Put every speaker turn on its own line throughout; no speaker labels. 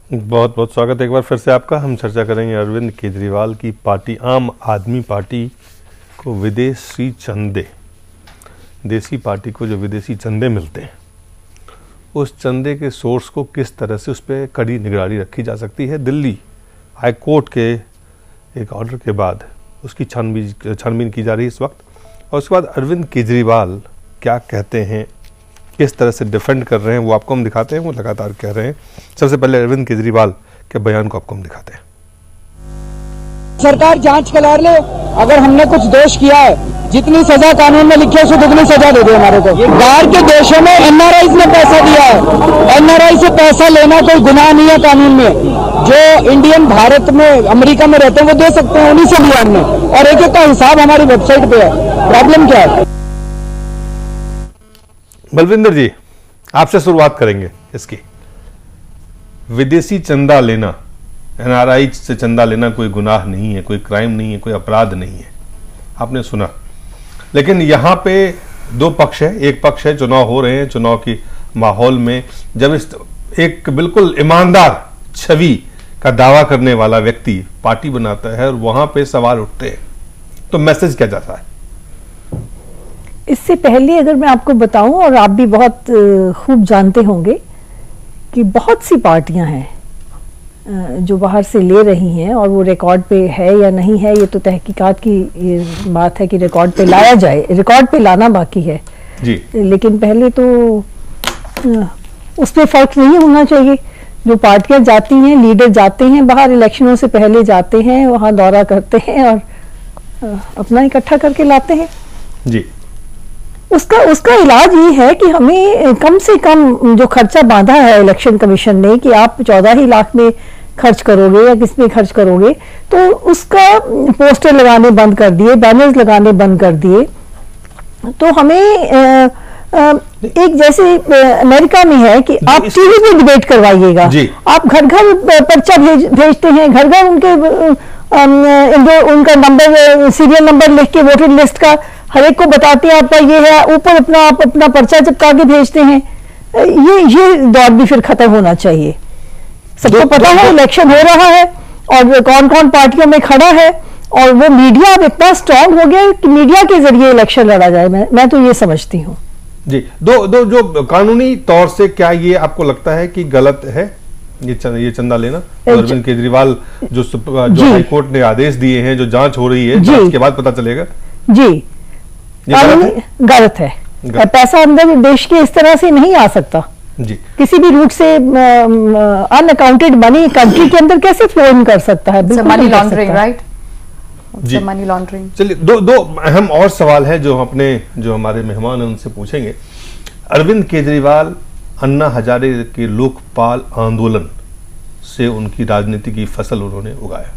बहुत बहुत स्वागत है एक बार फिर से आपका। हम चर्चा करेंगे अरविंद केजरीवाल की पार्टी आम आदमी पार्टी को विदेशी चंदे, देसी पार्टी को जो विदेशी चंदे मिलते हैं, उस चंदे के सोर्स को किस तरह से उस पर कड़ी निगरानी रखी जा सकती है। दिल्ली हाई कोर्ट के एक ऑर्डर के बाद उसकी छानबीन की जा रही है इस वक्त, और उसके बाद अरविंद केजरीवाल क्या कहते हैं, किस तरह से डिफेंड कर रहे हैं, वो आपको हम दिखाते हैं। वो लगातार कह रहे हैं। सबसे पहले अरविंद केजरीवाल के बयान को आपको हम दिखाते हैं।
सरकार जांच करा ले, अगर हमने कुछ दोष किया है, जितनी सजा कानून में लिखी है उसको उतनी सजा दे दे हमारे को। बाहर के देशों में एनआरआई ने पैसा दिया है, एनआरआई से पैसा लेना कोई गुनाह नहीं है कानून में। जो इंडियन भारत में अमेरिका में रहते हैं वो दे सकते हैं, उन्हीं से लिया हमने, और एक एक का हिसाब हमारी वेबसाइट पे है। प्रॉब्लम क्या है?
बलविंदर जी, आपसे शुरुआत करेंगे इसकी। विदेशी चंदा लेना, एनआरआई से चंदा लेना कोई गुनाह नहीं है, कोई क्राइम नहीं है, कोई अपराध नहीं है, आपने सुना। लेकिन यहाँ पे दो पक्ष है। एक पक्ष है, चुनाव हो रहे हैं, चुनाव की माहौल में जब इस एक बिल्कुल ईमानदार छवि का दावा करने वाला व्यक्ति पार्टी बनाता है और वहां पे सवाल उठते हैं, तो मैसेज क्या जाता है?
इससे पहले अगर मैं आपको बताऊं, और आप भी बहुत खूब जानते होंगे कि बहुत सी पार्टियां हैं जो बाहर से ले रही हैं, और वो रिकॉर्ड पे है या नहीं है, ये तो तहकीकात की ये बात है कि रिकॉर्ड पे लाया जाए। रिकॉर्ड पे लाना बाकी है
जी,
लेकिन पहले तो उस पर फर्क नहीं होना चाहिए। जो पार्टियां जाती हैं, लीडर जाते हैं बाहर, इलेक्शनों से पहले जाते हैं, वहां दौरा करते हैं और अपना इकट्ठा करके लाते हैं
जी।
उसका इलाज ये है कि हमें कम से कम जो खर्चा बांधा है इलेक्शन कमीशन ने कि आप 14 ही लाख में खर्च करोगे या किस में खर्च करोगे, तो उसका पोस्टर लगाने बंद कर दिए, बैनर्स लगाने बंद कर दिए। तो हमें एक जैसे अमेरिका में है कि आप टीवी पे डिबेट करवाइएगा, आप घर घर पर्चा भेजते हैं, घर घर उनके उनका नंबर, सीरियल नंबर लिख के वोटर लिस्ट का हर एक को बताते हैं आपका ये है, ऊपर आप अपना पर्चा चिपका के भेजते हैं। ये दौर भी फिर खत्म होना चाहिए। सबको पता है इलेक्शन हो रहा है और कौन कौन पार्टियों में खड़ा है, और वो मीडिया अब इतना स्ट्रांग हो गया कि मीडिया के जरिए इलेक्शन लड़ा जाए। मैं तो ये समझती हूँ
जी। दो जो कानूनी तौर से क्या ये आपको लगता है कि गलत है ये चंदा लेना? अरविंद केजरीवाल जो हाई कोर्ट ने आदेश दिए हैं, जो जांच हो रही है, जांच के बाद पता चलेगा। जी,
गलत है। पैसा अंदर देश के इस तरह से नहीं आ सकता जी। किसी भी रूट से अनअकाउंटेड मनी कंट्री के अंदर कैसे फ्लो इन कर सकता है?
मनी लॉन्ड्रिंग, राइट
जी,
मनी लॉन्ड्रिंग।
चलिए दो अहम और सवाल है जो हमारे मेहमान हैं उनसे पूछेंगे। अरविंद केजरीवाल अन्ना हजारे के लोकपाल आंदोलन से उनकी राजनीति की फसल उन्होंने उगाया,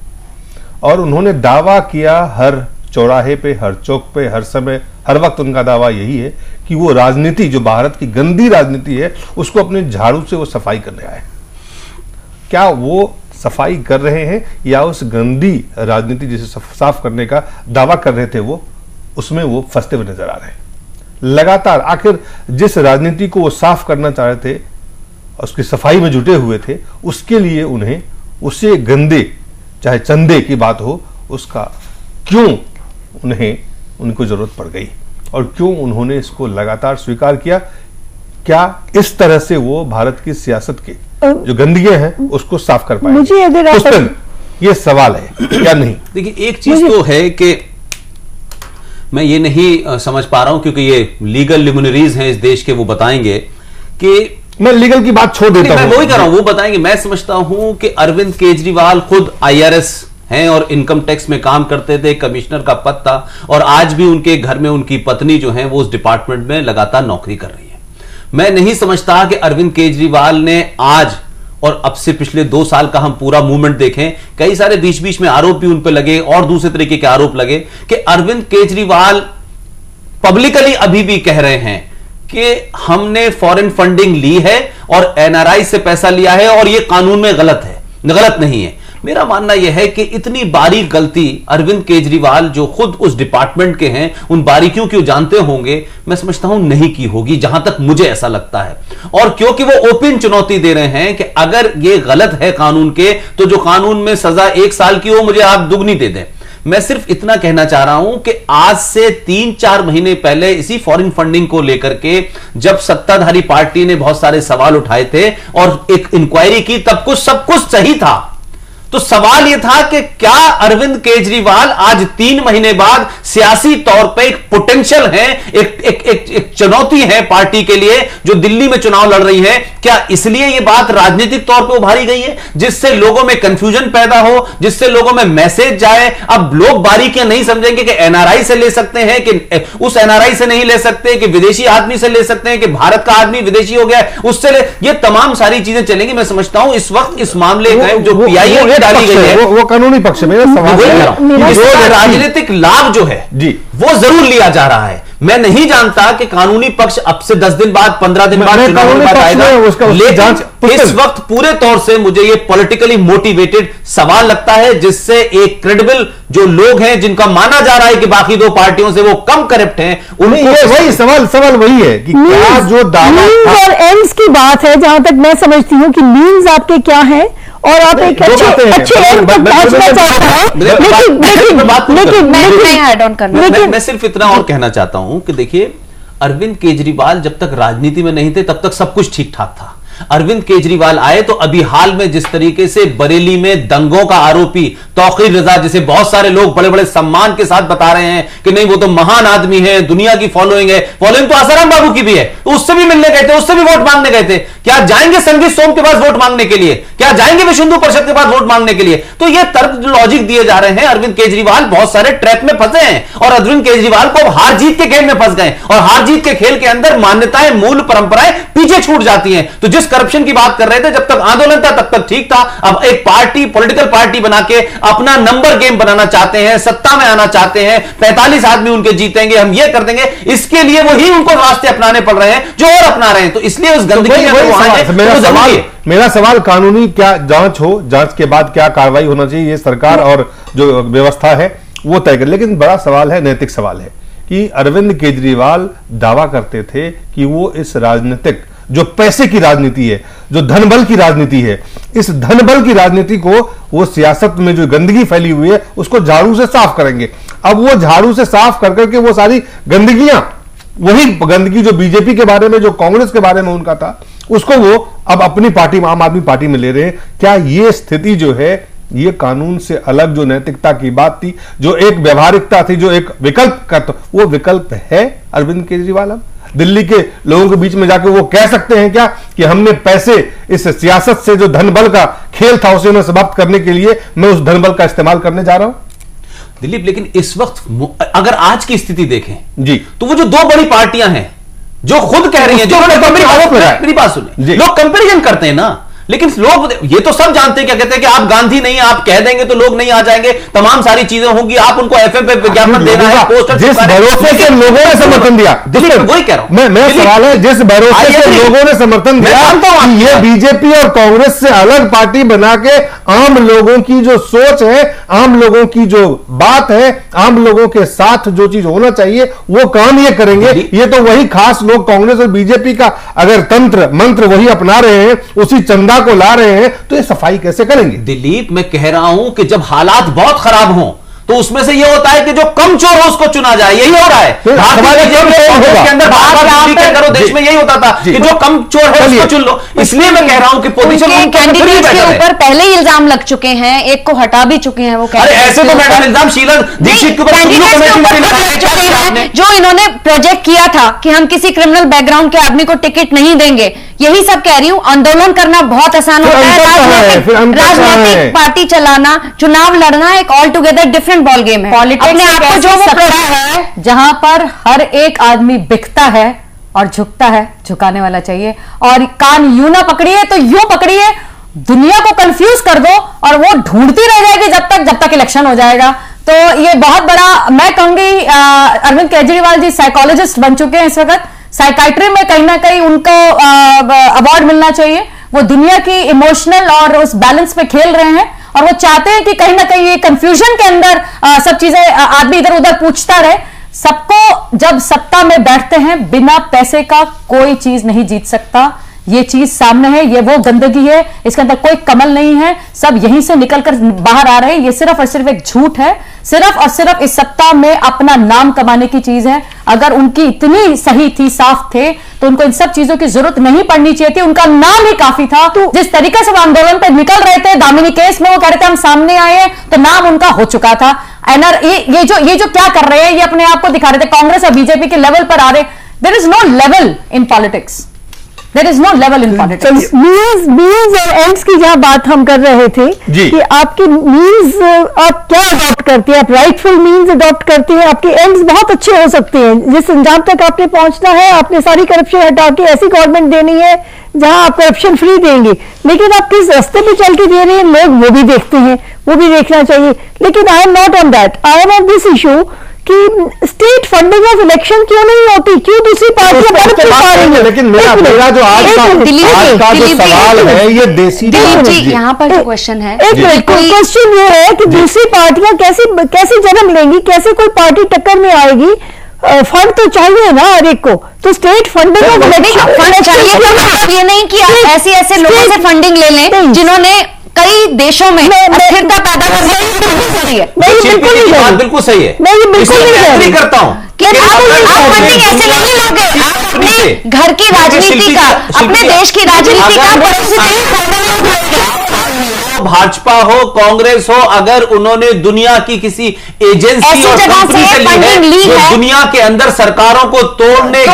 और उन्होंने दावा किया हर चौराहे पे, हर चौक पे, हर समय, हर वक्त उनका दावा यही है कि वो राजनीति, जो भारत की गंदी राजनीति है, उसको अपने झाड़ू से वो सफाई करने आए। क्या वो सफाई कर रहे हैं या उस गंदी राजनीति जिसे साफ करने का दावा कर रहे थे वो, उसमें वो फंसते हुए नजर आ रहे हैं? लगातार आखिर जिस राजनीति को वो साफ करना चाह रहे थे, उसकी सफाई में जुटे हुए थे, उसके लिए उन्हें उससे गंदे, चाहे चंदे की बात हो, उसका क्यों उनको जरूरत पड़ गई, और क्यों उन्होंने इसको लगातार स्वीकार किया? क्या इस तरह से वो भारत की सियासत के जो गंदगियां हैं उसको साफ कर पाए?
मुझे अगर
ये सवाल है क्या नहीं?
देखिए, एक चीज तो है कि मैं ये नहीं समझ पा रहा हूं, क्योंकि ये लीगल लिमिनरीज हैं इस देश के, वो बताएंगे कि
मैं लीगल की बात छोड़ देता हूं,
मैं वही कर रहा हूं, वो बताएंगे। मैं समझता हूं कि अरविंद केजरीवाल खुद IRS हैं और इनकम टैक्स में काम करते थे, कमिश्नर का पद था, और आज भी उनके घर में उनकी पत्नी जो है वो उस डिपार्टमेंट में लगातार नौकरी कर रही है। मैं नहीं समझता कि अरविंद केजरीवाल ने आज और अब से पिछले 2 साल का हम पूरा मूवमेंट देखें, कई सारे बीच बीच में आरोप भी उन पर लगे और दूसरे तरीके के आरोप लगे कि अरविंद केजरीवाल पब्लिकली अभी भी कह रहे हैं कि हमने फॉरेन फंडिंग ली है और NRI से पैसा लिया है और यह कानून में गलत है, गलत नहीं है। मेरा मानना यह है कि इतनी बारीक गलती अरविंद केजरीवाल जो खुद उस डिपार्टमेंट के हैं, उन बारीकियों को जानते होंगे, मैं समझता हूं नहीं की होगी, जहां तक मुझे ऐसा लगता है। और क्योंकि वो ओपन चुनौती दे रहे हैं कि अगर ये गलत है कानून के, तो जो कानून में सजा 1 साल की हो, मुझे आप दुगनी दे दें। मैं सिर्फ इतना कहना चाह रहा हूं कि आज से 3-4 महीने पहले इसी फॉरेन फंडिंग को लेकर के जब सत्ताधारी पार्टी ने बहुत सारे सवाल उठाए थे और एक इंक्वायरी की, तब कुछ सब कुछ सही था। तो सवाल यह था कि क्या अरविंद केजरीवाल आज 3 महीने बाद सियासी तौर पे एक पोटेंशियल है, एक चुनौती है पार्टी के लिए जो दिल्ली में चुनाव लड़ रही है, क्या इसलिए यह बात राजनीतिक तौर पे उभारी गई है जिससे लोगों में कंफ्यूजन पैदा हो, जिससे लोगों में मैसेज जाए? अब लोग बारीकियां नहीं समझेंगे कि एनआरआई से ले सकते हैं, कि उस एनआरआई से नहीं ले सकते, कि विदेशी आदमी से ले सकते हैं, कि भारत का आदमी विदेशी हो गया उससे ले, ये तमाम सारी चीजें चलेंगी। मैं समझता हूं इस वक्त इस मामले का जो पीआईए डाली गई है
वो कानूनी पक्ष में सवाल
राजनीतिक लाभ जो है जी वो जरूर लिया जा रहा है। मैं नहीं जानता कि कानूनी पक्ष अब से 10 दिन बाद 15 दिन बाद चुनाव बाद आएगा, लेकिन इस वक्त पूरे तौर से मुझे ये पॉलिटिकली मोटिवेटेड सवाल लगता है जिससे एक क्रेडिबल जो लोग हैं जिनका माना जा रहा है कि बाकी 2 पार्टियों से वो कम करप्ट हैं, उनको
वही सवाल वही है कि क्या जो दावा
और एंड्स की बात है, जहां तक मैं समझती हूं कि मीन्स आपके क्या है और आप एक अच्छे एंड तक पहुंचना चाहते हैं।
मैं सिर्फ इतना और कहना चाहता हूं कि देखिए, अरविंद केजरीवाल जब तक राजनीति में नहीं थे तब तक सब कुछ ठीक ठाक था। अरविंद केजरीवाल आए तो अभी हाल में जिस तरीके से बरेली में दंगों का आरोपी तौकीर रजा, जिसे बहुत सारे लोग बड़े बड़े सम्मान के साथ बता रहे हैं कि नहीं वो तो महान आदमी है, दुनिया की फॉलोइंग है, फॉलोइंग तो आसाराम बाबू की भी है, तो उससे भी मिलने गए थे, उससे भी वोट मांगने गए थे। क्या जाएंगे संगीत सोम के पास वोट मांगने के लिए? क्या जाएंगे विश्व हिंदू परिषद के पास वोट मांगने के लिए? तो ये तर्क लॉजिक दिए जा रहे हैं। अरविंद केजरीवाल बहुत सारे ट्रैप में फंसे हैं और अरविंद केजरीवाल को हार जीत के खेल में फंस गए, और हार जीत के खेल के अंदर मान्यताएं, मूल परंपराएं पीछे छूट जाती हैं। तो जिस करप्शन की बात कर रहे थे, जब तक आंदोलन था तब तक ठीक था। अब एक पार्टी, पॉलिटिकल पार्टी बना के अपना नंबर गेम बनाना चाहते हैं, सत्ता में आना चाहते हैं, 45 आदमी उनके जीतेंगे, हम ये कर देंगे, इसके लिए वही उनको रास्ते अपनाने पड़ रहे हैं जो और अपना रहे हैं। तो इसलिए उस गंदगी में
मेरा सवाल कानूनी क्या जांच हो, जांच के बाद क्या कार्रवाई होना चाहिए, ये सरकार और जो व्यवस्था है वो तय करे। लेकिन बड़ा सवाल है, नैतिक सवाल है कि अरविंद केजरीवाल दावा करते थे कि वो इस राजनीतिक जो पैसे की राजनीति है, जो धनबल की राजनीति है, इस धनबल की राजनीति को वो सियासत में जो गंदगी फैली हुई है उसको झाड़ू से साफ करेंगे। अब वो झाड़ू से साफ कर करके वो सारी गंदगियां, वही गंदगी जो बीजेपी के बारे में, जो कांग्रेस के बारे में उनका था, उसको वो अब अपनी पार्टी, आम आदमी पार्टी में ले रहे हैं। क्या ये स्थिति जो है, ये कानून से अलग जो नैतिकता की बात थी, जो एक व्यवहारिकता थी, जो एक विकल्प का, तो वो विकल्प है अरविंद केजरीवाल? अब दिल्ली के लोगों के बीच में जाकर वो कह सकते हैं क्या कि हमने पैसे, इस सियासत से जो धनबल का खेल था उसे मैं समाप्त करने के लिए मैं उस धनबल का इस्तेमाल करने जा रहा हूं?
दिलीप, लेकिन इस वक्त अगर आज की स्थिति देखें
जी,
तो वो जो 2 बड़ी पार्टियां हैं जो खुद कह रही हैं, मेरी बात सुनिए, लोग कंपैरिजन करते हैं ना, लेकिन लोग ये तो सब जानते हैं, क्या कहते हैं कि आप गांधी नहीं, आप कह देंगे तो लोग नहीं आ जाएंगे, तमाम सारी चीजें होंगी, आप उनको एफएम पे विज्ञापन देना है, पोस्टर,
जिस भरोसे से लोगों ने समर्थन दिया,
वही कह रहा हूं
मैं सवाल है, जिस भरोसे से लोगों ने समर्थन दिया, ये बीजेपी और कांग्रेस से अलग पार्टी बना के आम लोगों की जो सोच है, आम लोगों की जो बात है, आम लोगों के साथ जो चीज होना चाहिए वो काम ये करेंगे। ये तो वही खास लोग कांग्रेस और बीजेपी का अगर तंत्र मंत्र वही अपना रहे हैं, उसी चंदा को ला रहे हैं, तो ये सफाई कैसे करेंगे?
दिलीप, मैं कह रहा हूं कि जब हालात बहुत खराब हों तो उसमें से ये होता है कि जो कम चोर हो उसको चुना जाए, यही हो रहा है के अंदर करो, देश में यही होता था कि जो कम चोर है उसको चुन लो। इसलिए मैं कह रहा हूं कि पोजीशन
कैंडिडेट के ऊपर पहले ही इल्जाम लग चुके हैं, एक को हटा भी चुके हैं। वो
ऐसे तो मैडम इल्जाम शीला दीक्षित के ऊपर
जो इन्होंने प्रोजेक्ट किया था कि हम किसी क्रिमिनल बैकग्राउंड के आदमी को टिकट नहीं देंगे, यही सब कह रही हूं। आंदोलन करना बहुत आसान होता है, राजनीतिक पार्टी चलाना, चुनाव लड़ना एक all together different ball game है।
पॉलिटिक्स आपको जो है जहां पर हर एक आदमी बिकता है और झुकता है, झुकाने वाला चाहिए, और कान यूं ना पकड़िए तो यूं पकड़िए, दुनिया को कंफ्यूज कर दो और वो ढूंढती रह जाएगी जब तक इलेक्शन हो जाएगा। तो ये बहुत बड़ा, मैं कहूंगी अरविंद केजरीवाल जी साइकोलॉजिस्ट बन चुके हैं इस वक्त, साइकाइट्री में कहीं ना कहीं उनको अवार्ड मिलना चाहिए। वो दुनिया की इमोशनल और उस बैलेंस पे खेल रहे हैं और वो चाहते हैं कि कहीं ना कहीं ये कंफ्यूजन के अंदर सब चीजें आदमी इधर उधर पूछता रहे। सबको जब सत्ता में बैठते हैं, बिना पैसे का कोई चीज नहीं जीत सकता। ये चीज सामने है, ये वो गंदगी है, इसके अंदर कोई कमल नहीं है, सब यहीं से निकलकर बाहर आ रहे हैं। ये सिर्फ और सिर्फ एक झूठ है, सिर्फ और सिर्फ इस सत्ता में अपना नाम कमाने की चीज है। अगर उनकी इतनी सही थी, साफ थे, तो उनको इन सब चीजों की जरूरत नहीं पड़नी चाहिए थी। उनका नाम ही काफी था। तो जिस तरीके से वो आंदोलन पे निकल रहे थे, दामिनी केस में वो कह रहे थे हम सामने आए हैं, तो नाम उनका हो चुका था। ये जो क्या कर रहे हैं, ये अपने आप को दिखा रहे थे। कांग्रेस और बीजेपी के लेवल पर आ रहे। There is no level in politics, there is no level in politics.
Means और एंड्स की जहां बात हम कर रहे थे कि आपके मीन्स आप क्या अडॉप्ट करते हैं, आप राइटफुल मीन्स अडॉप्ट करते हैं, आपके एंड्स बहुत अच्छे हो सकते हैं। जिस अंजाम तक आपने पहुंचना है, आपने सारी करप्शन हटा के ऐसी गवर्नमेंट देनी है जहां आप करप्शन फ्री देंगे, लेकिन आप किस रास्ते पे चल के दे रहे हैं, लोग वो भी देखते हैं, वो भी देखना चाहिए। लेकिन I am not on that, I am on this issue कि स्टेट फंडिंग ऑफ इलेक्शन क्यों नहीं होती, क्यों दूसरी पार्टियां।
लेकिन मेरा जो आज का जो सवाल है, ये देसी
यहाँ पर जो क्वेश्चन है,
क्वेश्चन ये है कि दूसरी पार्टियां कैसे जन्म लेंगी, कैसे कोई पार्टी टक्कर में आएगी। फंड तो चाहिए ना हर एक को, तो state funding of election
fund चाहिए। ये नहीं कि आप ऐसे लोगों से फंडिंग ले लें जिन्होंने कई देशों में अस्थिरता पैदा कर रही है।
बिल्कुल सही है, मैं करता हूँ
कि आप फंडिंग ऐसे नहीं लोगे। अपने घर की राजनीति का, अपने देश की राजनीति का
भाजपा हो, कांग्रेस हो, अगर उन्होंने दुनिया की किसी एजेंसी और कंपनी से ली है, जो दुनिया के अंदर सरकारों को तोड़ने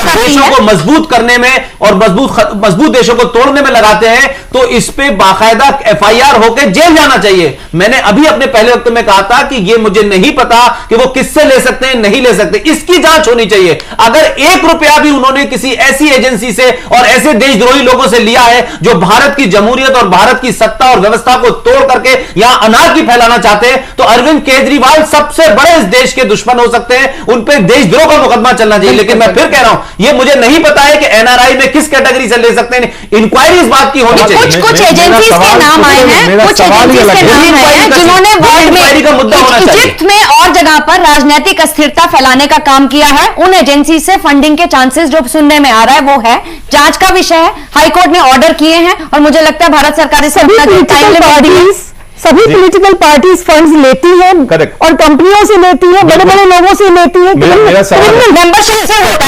देशों को मजबूत करने में और मजबूत देशों को तोड़ने में लगाते हैं, तो इस पे बाकायदा एफआईआर होकर जेल जाना चाहिए। मैंने अभी अपने पहले वक्त में कहा था कि ये मुझे नहीं पता कि वो किससे ले सकते हैं, नहीं ले सकते, इसकी जांच होनी चाहिए। अगर 1 रुपया भी उन्होंने किसी ऐसी एजेंसी से और ऐसे देशद्रोही लोगों से लिया है जो भारत की जमहूरियत और भारत की सत्ता और व्यवस्था को तोड़ करके यहां अनार्की फैलाना चाहते हैं, तो अरविंद केजरीवाल सबसे बड़े इस देश के दुश्मन हो सकते हैं। उन पर देशद्रोह का मुकदमा चलना चाहिए। लेकिन मैं फिर कह रहा हूं, यह मुझे नहीं पता है कि एनआरआई में किस कैटेगरी से ले सकते हैं। इंक्वायरी इस बात की होनी चाहिए।
कुछ एजेंसीज के नाम आए हैं, कुछ एजेंसीज के नाम आए हैं जिन्होंने वर्ल्ड में,
का मुद्दा होना चाहिए,
इजिप्ट में और जगह पर राजनीतिक अस्थिरता फैलाने का काम किया है। उन एजेंसी से फंडिंग के चांसेस जो सुनने में आ रहा है वो है, जांच का विषय है। हाईकोर्ट ने ऑर्डर किए हैं और मुझे लगता है भारत सरकार इसे
सभी पॉलिटिकल पार्टीज फंड्स लेती हैं और कंपनियों से लेती हैं, बड़े बड़े लोगों से लेती हैं, मेंबरशिप से होता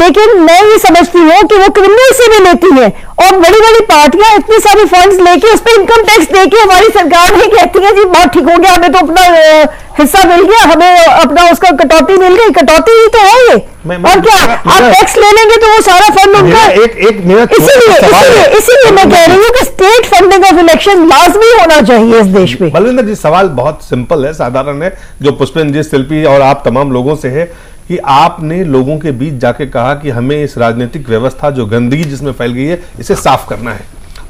लेकिन मैं ये समझती हूँ कि वो क्रिमिनल से भी लेती है और बड़ी बड़ी पार्टियां इतने सारे फंड्स लेके उस पर इनकम टैक्स देके हमारी सरकार नहीं कहती है जी बहुत ठीक हो गया, हमें तो अपना हिस्सा मिल गया, हमें अपना उसका कटौती मिल गई। कटौती ही तो है ये, और क्या आप टैक्स ले लेंगे तो वो सारा फंड उनका। इसीलिए मैं कह रही हूँ कि स्टेट फंडिंग ऑफ इलेक्शन लाजमी होना चाहिए इस देश में।
बलविंदर जी, सवाल बहुत सिंपल है, साधारण है, जो पुष्पेंद्र जी, शिल्पी और आप तमाम लोगों से है कि आपने लोगों के बीच जाके कहा कि हमें इस राजनीतिक व्यवस्था जो गंदगी जिसमें फैल गई है इसे साफ करना है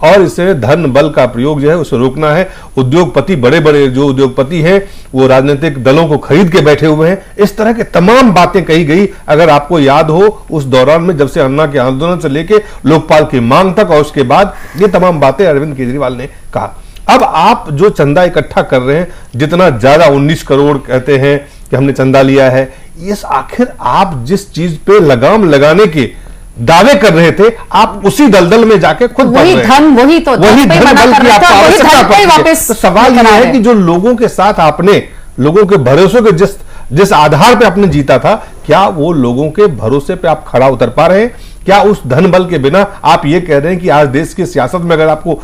और इसे धन बल का प्रयोग जो है उसे रोकना है। उद्योगपति, बड़े बड़े जो उद्योगपति हैं वो राजनीतिक दलों को खरीद के बैठे हुए हैं। इस तरह के तमाम बातें कही गई। अगर आपको याद हो उस दौरान में, जब से अन्ना के आंदोलन से लेके लोकपाल की मांग तक और उसके बाद, ये तमाम बातें अरविंद केजरीवाल ने कहा। अब आप जो चंदा इकट्ठा कर रहे हैं, जितना ज्यादा 19 करोड़ कहते हैं कि हमने चंदा लिया है, इस आखिर आप जिस चीज पे लगाम लगाने के दावे कर रहे थे, आप उसी दलदल में जाके खुद
वही धन वही धन बल की आपको आवश्यकता पड़ती है।
तो सवाल यह है कि जो लोगों के साथ आपने, लोगों के भरोसे के जिस आधार पे आपने जीता था, क्या वो लोगों के भरोसे पे आप खड़ा उतर पा रहे हैं? क्या उस धन बल के बिना आप ये कह रहे हैं कि आज देश की सियासत में अगर आपको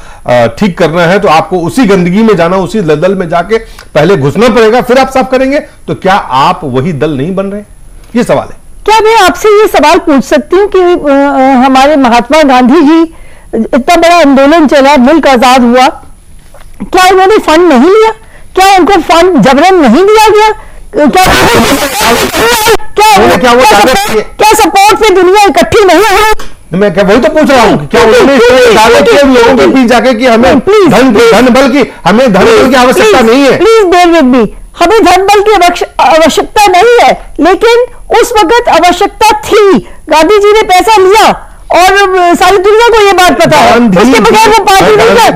ठीक करना है तो आपको उसी गंदगी में जाना, उसी दलदल में जाके पहले घुसना पड़ेगा, फिर आप साफ करेंगे? तो क्या आप वही दल नहीं बन रहे? ये सवाल है।
क्या मैं आपसे ये सवाल पूछ सकती हूँ कि हमारे महात्मा गांधी जी, इतना बड़ा आंदोलन चला, मुल्क आजाद हुआ, क्या उन्होंने फंड नहीं लिया? क्या उनको फंड जबरन नहीं दिया गया? क्या सपोर्ट पे दुनिया इकट्ठी नहीं हुई?
मैं क्या वही तो पूछ रहा हूँ, क्या उन्होंने लोगों के बीच जाके कि हमें धन बल की आवश्यकता नहीं है?
प्लीज बेयर विद मी, हमें धन बल की आवश्यकता नहीं है, लेकिन उस वक्त आवश्यकता थी। गांधी जी ने पैसा लिया और सारी दुनिया को ये बात पता है, उसके बगैर वो पार्टी नहीं ला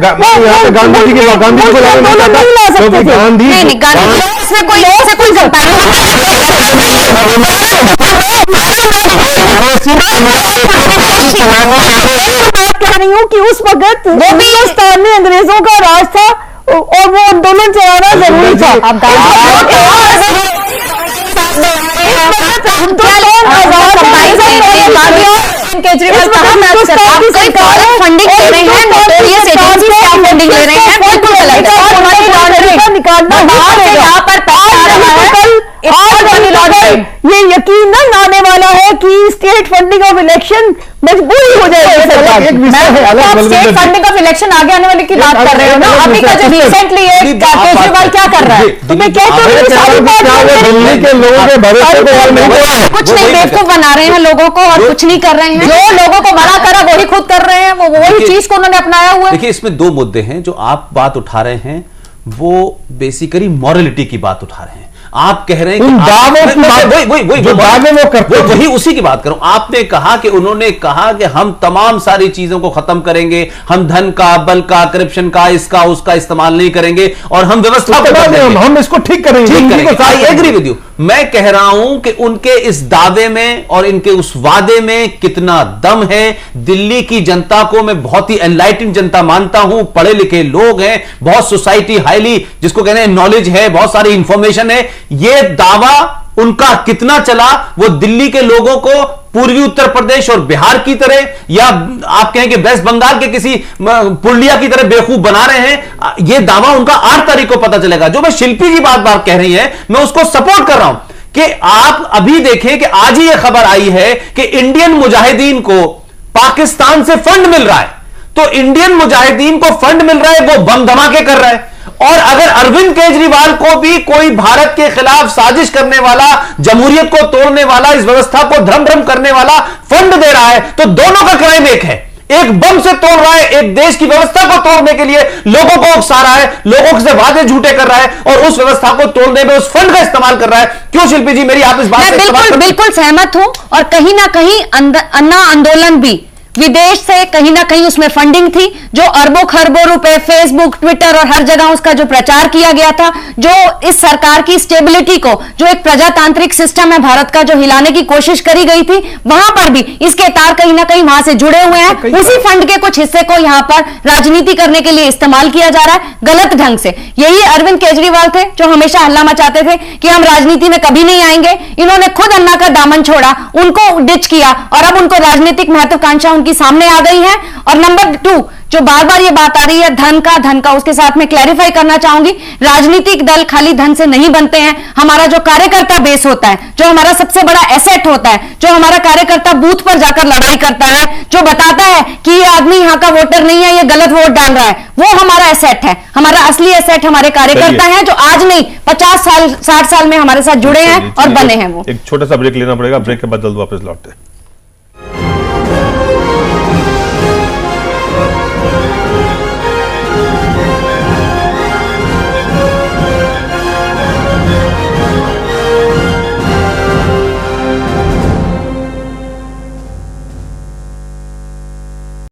सकते थे।
नहीं, गांधी से कोई
बात कर रही हूँ कि उस वक्त हिंदुस्तान में अंग्रेजों का राज था और वो आंदोलन चलाना जरूरी था।
केजरीवाल फंडिंग ले रहे हैं, नोटोरियस एजेंसी से फंडिंग ले रहे हैं, बिल्कुल गलत है।
ये यकीन न आने वाला है कि स्टेट फंडिंग ऑफ इलेक्शन मजबूरी हो जाएगी सरकार।
स्टेट फंडिंग ऑफ इलेक्शन आगे आने वाले की बात कर रहे हो ना, अभी का जो रिसेंटली केजरीवाल क्या कर रहा है,
तो मैं कहता हूँ
कुछ नहीं, बेवकूफ बना रहे हैं लोगों को और कुछ नहीं कर रहे हैं।
जो लोगों को मना करा वही खुद कर रहे हैं, वो वही चीज को उन्होंने अपनाया हुआ है।
देखिए, इसमें दो मुद्दे हैं जो आप बात उठा रहे हैं, वो बेसिकली मॉरलिटी की बात उठा रहे हैं। आप कह रहे हैं कि वही उसी की बात करूं। आपने कहा कि उन्होंने कहा कि हम तमाम सारी चीजों को खत्म करेंगे, हम धन का, बल का, करप्शन का, इसका उसका इस्तेमाल नहीं करेंगे और हम व्यवस्था को
हम इसको ठीक करेंगे।
I agree with you. मैं कह रहा हूं कि उनके इस दावे में और इनके उस वादे में कितना दम है। दिल्ली की जनता को मैं बहुत ही एनलाइटेंड जनता मानता हूं, पढ़े लिखे लोग हैं, बहुत सोसाइटी हाईली जिसको कहते हैं नॉलेज है, बहुत सारी इंफॉर्मेशन है। ये दावा उनका कितना चला, वो दिल्ली के लोगों को पूर्वी उत्तर प्रदेश और बिहार की तरह या आप कहें कि वेस्ट बंगाल के किसी पुरलिया की तरह बेवकूफ बना रहे हैं, यह दावा उनका 8 तारीख को पता चलेगा। जो मैं शिल्पी जी बात कह रही है, मैं उसको सपोर्ट कर रहा हूं कि आप अभी देखें कि आज ही यह खबर आई है कि इंडियन मुजाहिदीन को पाकिस्तान से फंड मिल रहा है। तो इंडियन मुजाहिदीन को फंड मिल रहा है, वो बम धमाके कर रहा है। और अगर अरविंद केजरीवाल को भी कोई भारत के खिलाफ साजिश करने वाला, जमहूरियत को तोड़ने वाला, इस व्यवस्था को धर्म करने वाला फंड दे रहा है, तो दोनों का क्राइम एक है। एक बम से तोड़ रहा है, एक देश की व्यवस्था को तोड़ने के लिए लोगों को उकसा रहा है, लोगों से वादे झूठे कर रहा है और उस व्यवस्था को तोड़ने में उस फंड का इस्तेमाल कर रहा है। क्यों शिल्पी जी, मेरी आप इस बात से
बिल्कुल सहमत हूं। और कहीं ना कहीं अन्ना आंदोलन भी विदेश से कहीं ना कहीं उसमें फंडिंग थी, जो अरबों खरबों रुपए फेसबुक, ट्विटर और हर जगह उसका जो प्रचार किया गया था, जो इस सरकार की स्टेबिलिटी को, जो एक प्रजातांत्रिक सिस्टम है भारत का, जो हिलाने की कोशिश करी गई थी, वहां पर भी इसके तार कहीं ना कहीं वहां से जुड़े हुए हैं। उसी फंड के कुछ हिस्से को यहां पर राजनीति करने के लिए इस्तेमाल किया जा रहा है गलत ढंग से। यही अरविंद केजरीवाल थे जो हमेशा हल्ला मचाते थे कि हम राजनीति में कभी नहीं आएंगे। इन्होंने खुद अन्ना का दामन छोड़ा, उनको डिच किया और अब उनको राजनीतिक महत्वाकांक्षा की सामने आ गई है। और नंबर 2, जो बार बार ये बात आ रही है धन का, उसके साथ में क्लैरिफाई करना चाहूंगी, राजनीतिक दल खाली धन से नहीं बनते हैं। हमारा जो कार्यकर्ता बेस होता है, जो हमारा सबसे बड़ा एसेट होता है, जो हमारा कार्यकर्ता बूथ पर जाकर लड़ाई करता है, जो बताता है कि ये आदमी यहाँ का वोटर नहीं है, ये गलत वोट डाल रहा है, वो हमारा एसेट है। हमारा असली एसेट हमारे कार्यकर्ता हैं, जो आज नहीं 50 साल 60 साल में हमारे साथ जुड़े हैं और बने हैं। वो
एक छोटा सा ब्रेक लेना पड़ेगा, ब्रेक के बाद जल्द वापस लौटते हैं।